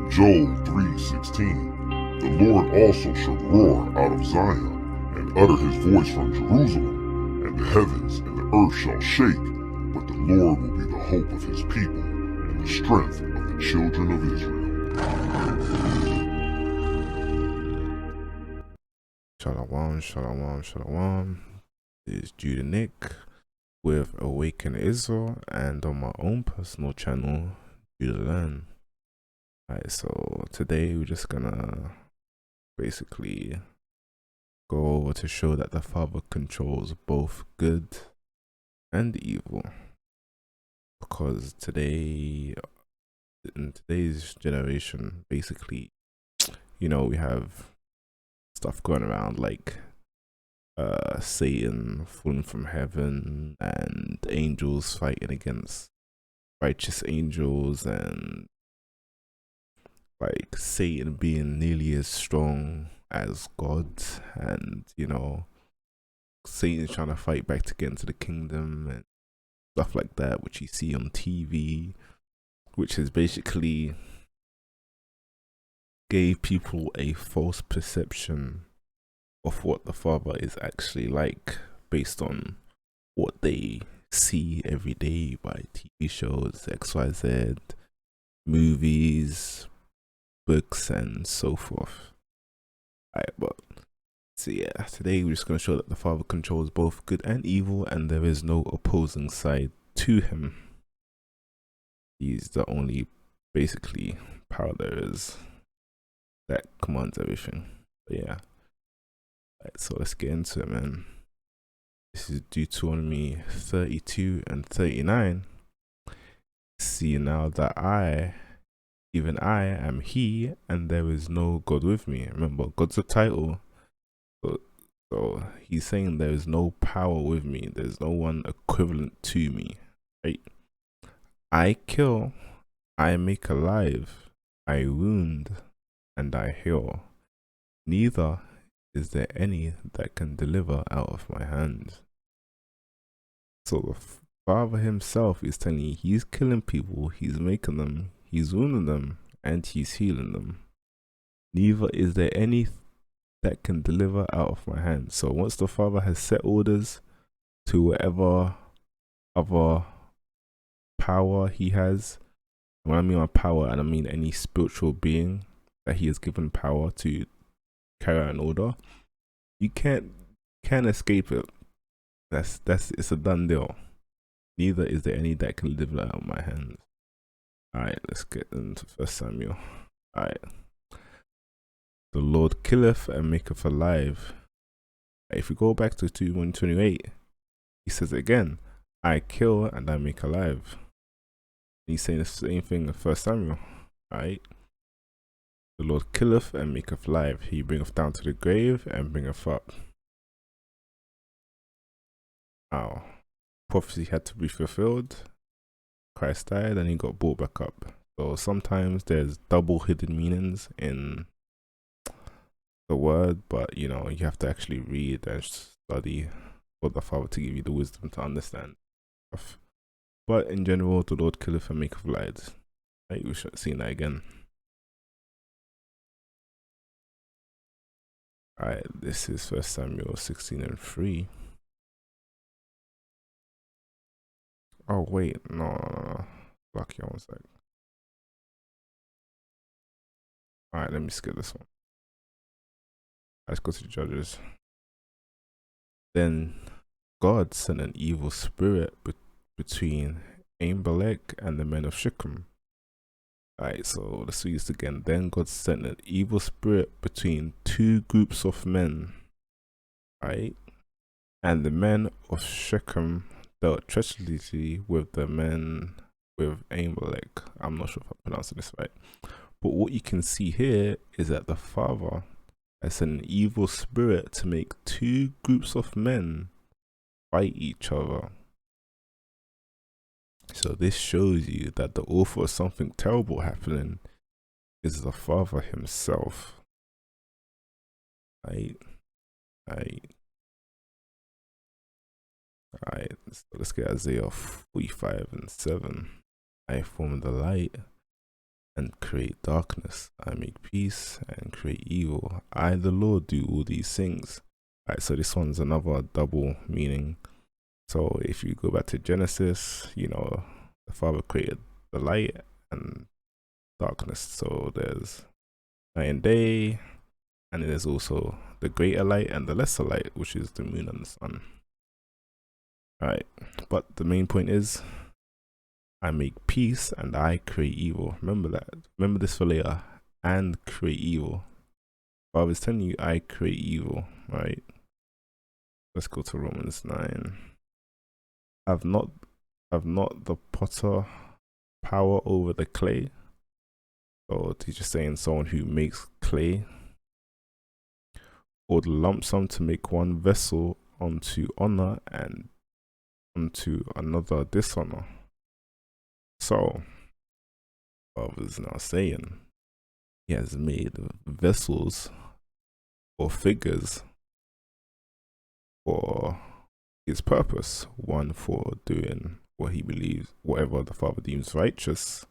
Joel 3:16. The Lord also shall roar out of Zion, and utter his voice from Jerusalem, and the heavens and the earth shall shake, but the Lord will be the hope of his people, and the strength of the children of Israel. Shalom, shalom, shalom. This is Judah Nick with Awaken Israel and on my own personal channel, Judah Learn. Alright, so today we're just gonna basically go over to show that the Father controls both good and evil. Because today, in today's generation, basically, we have stuff going around like Satan falling from heaven and angels fighting against righteous angels, and like Satan being nearly as strong as God, and Satan's trying to fight back to get into the kingdom and stuff like that, which you see on TV, which is basically gave people a false perception of what the Father is actually like based on what they see every day by TV shows, XYZ, movies, books, and so forth. Alright, but so yeah, today we're just going to show that the Father controls both good and evil, and there is no opposing side to him. He's the only basically power there is that commands everything. But yeah. Right, so let's get into it, man. This is Deuteronomy 32 and 39. See now that even I am he, and there is no God with me. Remember, God's a title. So he's saying there is no power with me. There's no one equivalent to me. Right? I kill, I make alive, I wound, and I heal. Neither is there any that can deliver out of my hands. So the Father himself is telling you he's killing people, he's making them, he's wounding them, and he's healing them. Neither is there any that can deliver out of my hands. So once the Father has set orders to whatever other power he has, when I mean by power, and I mean any spiritual being that he has given power to carry out an order, you can't escape it. It's a done deal. Neither is there any that can deliver out of my hands. Alright, let's get into 1 Samuel. Alright. The Lord killeth and maketh alive. If we go back to 1:28, he says again, I kill and I make alive. And he's saying the same thing in 1 Samuel. Alright. The Lord killeth and maketh alive. He bringeth down to the grave and bringeth up. Wow. Prophecy had to be fulfilled. Christ died and he got brought back up. So sometimes there's double hidden meanings in the word, but you have to actually read and study for the Father to give you the wisdom to understand stuff. But in general, the Lord killeth and maketh alive. Right, we should see that again. Alright, this is 1 Samuel 16 and 3. Oh wait, no. Lucky, one sec. Alright, let me skip this one. Let's go to the Judges. Then God sent an evil spirit between Abimelech and the men of Shechem. Alright, so let's read this again. Then God sent an evil spirit between two groups of men. Alright, and the men of Shechem dealt treacherously with the men with Abimelech. I'm not sure if I'm pronouncing this right. But what you can see here is that the Father has sent an evil spirit to make two groups of men fight each other. So this shows you that the author of something terrible happening is the Father himself. Right? Alright, so let's get Isaiah 45 and 7. I formed the light, and create darkness. I make peace and create evil. I, the Lord, do all these things. Alright, so this one's another double meaning. So if you go back to Genesis, the Father created the light and darkness. So there's night and day, and there's also the greater light and the lesser light, which is the moon and the sun. Alright, but the main point is, I make peace and I create evil. Remember that. Remember this for later. And create evil. Father's telling you, I create evil. Right? Let's go to Romans 9. Have not the potter power over the clay? So he's just saying someone who makes clay, or the lump sum to make one vessel unto honor and unto another dishonor. So, Father's now saying he has made vessels or figures for his purpose. One for doing what he believes, whatever the Father deems righteous,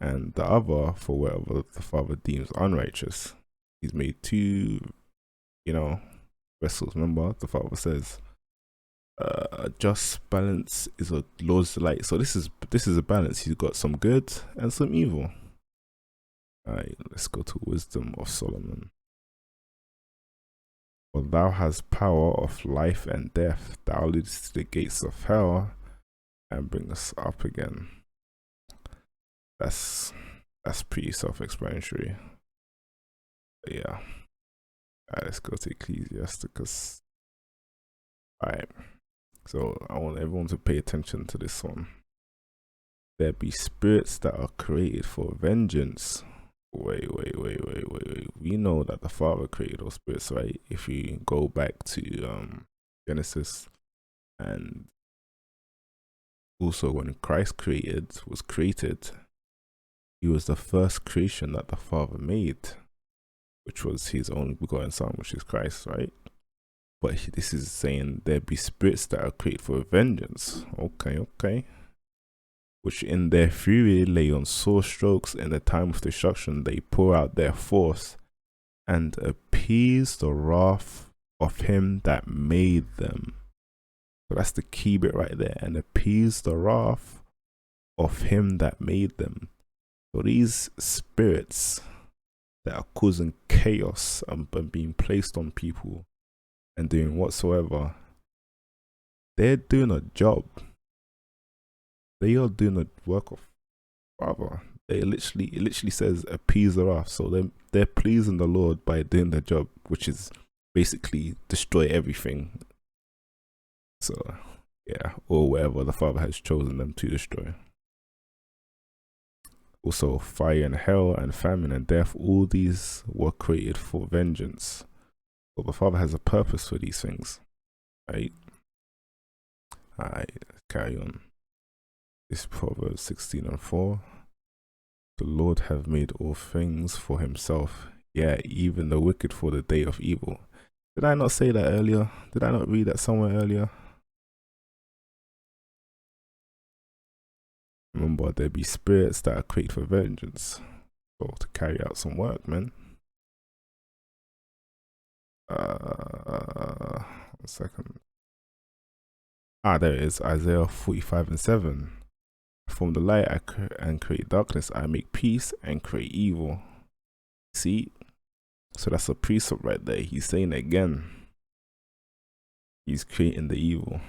and the other for whatever the Father deems unrighteous. He's made two, vessels. Remember, the Father says, a just balance is a Lord's delight. So this is a balance. He's got some good and some evil. Alright, let's go to Wisdom of Solomon. For thou hast power of life and death. Thou leadest to the gates of hell and bring us up again. That's pretty self-explanatory. But yeah. Alright, let's go to Ecclesiasticus. Alright. So I want everyone to pay attention to this one. There be spirits that are created for vengeance. Wait. We know that the Father created those spirits, right? If you go back to Genesis, and also when Christ was created, he was the first creation that the Father made, which was his only begotten Son, which is Christ, right? But this is saying there be spirits that are created for vengeance. Okay. Which in their fury lay on sore strokes. In the time of destruction they pour out their force and appease the wrath of him that made them. So that's the key bit right there. And appease the wrath of him that made them. So these spirits that are causing chaos and being placed on people and doing whatsoever, they're doing a job. They are doing the work of Father. It literally says appease the wrath. So they're pleasing the Lord by doing their job, which is basically destroy everything. So yeah, or whatever the Father has chosen them to destroy. Also, fire and hell and famine and death, all these were created for vengeance. So the Father has a purpose for these things, right? Alright, let's carry on. This Proverbs 16:4. The Lord have made all things for himself, yeah, even the wicked for the day of evil. Did I not say that earlier? Did I not read that somewhere earlier? Remember, there be spirits that are created for vengeance, so to carry out some work, man. 1 second. There it is, Isaiah 45:7. From the light and create darkness, I make peace and create evil. See? So that's a precept right there. He's saying it again. He's creating the evil.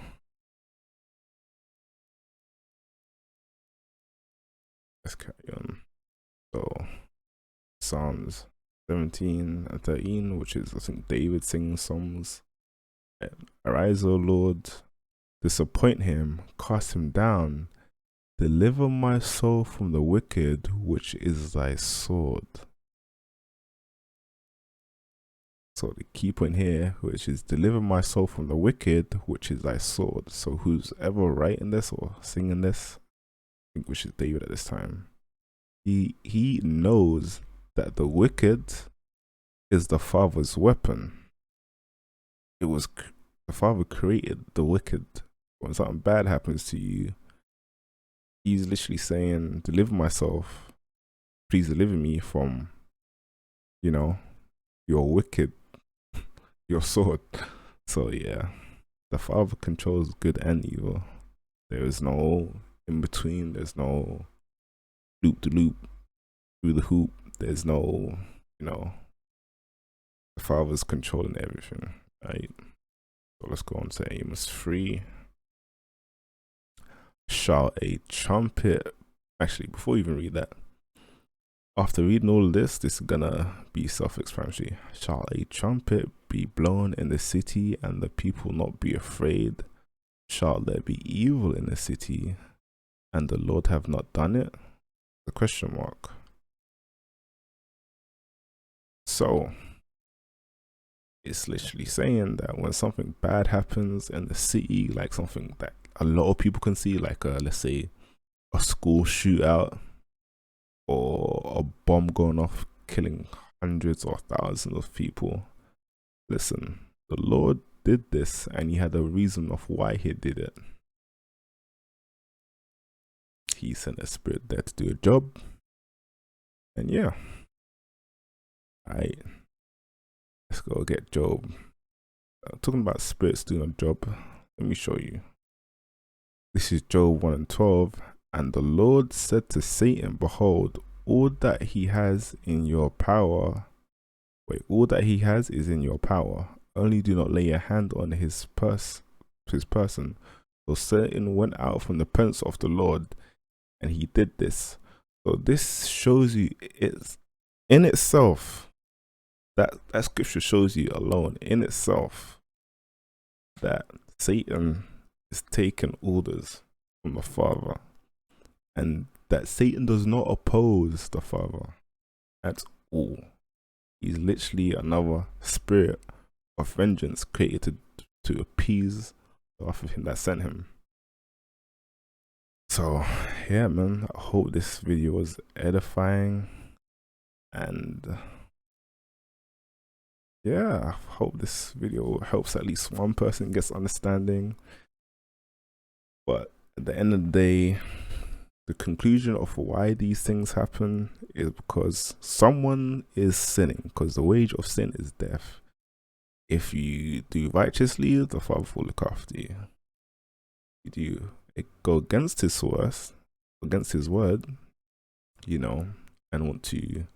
Let's carry on. So, Psalms 17:13, which is, I think, David singing songs. Arise, O Lord, disappoint him, cast him down. Deliver my soul from the wicked, which is thy sword. So the key point here, which is deliver my soul from the wicked, which is thy sword. So who's ever writing this or singing this, I think which is David at this time, he knows that the wicked is the Father's weapon. It was the Father created the wicked. When something bad happens to you, he's literally saying, deliver myself please deliver me from, your wicked, your sword. So yeah, the Father controls good and evil. There is no in between. There's no loop to loop through the hoop. There's no, the Father's controlling everything, right? So let's go on to Amos 3. Shall a trumpet, actually, before we even read that, after reading all of this is gonna be self-explanatory. Shall a trumpet be blown in the city and the people not be afraid? Shall there be evil in the city and the Lord have not done it? The question mark. So it's literally saying that when something bad happens in the city, like something that a lot of people can see, like let's say a school shootout or a bomb going off killing hundreds or thousands of people, listen, the Lord did this and he had a reason of why he did it. He sent a spirit there to do a job, and yeah, alright, let's go get Job. Talking about spirits doing a job, let me show you. This is Job 1 and 12. And the Lord said to Satan, behold, all that he has in your power, all that he has is in your power. Only do not lay your hand on his person. So Satan went out from the presence of the Lord, and he did this. So this shows you, it's in itself, that scripture shows you alone in itself that Satan is taking orders from the Father, and that Satan does not oppose the Father at all. He's literally another spirit of vengeance created to appease the wrath of him that sent him. So yeah, man, I hope this video was edifying, and yeah, I hope this video helps at least one person gets understanding. But at the end of the day, the conclusion of why these things happen is because someone is sinning, because the wage of sin is death. If you do righteously, the Father will look after you. If you go against his source, against his word, and want to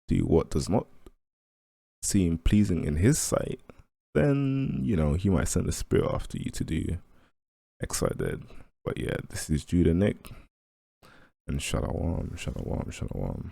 do what does not seem pleasing in his sight, then, he might send a spirit after you to do X, Y, Z. But yeah, this is Judah Nick, and shalom, shalom, shalom.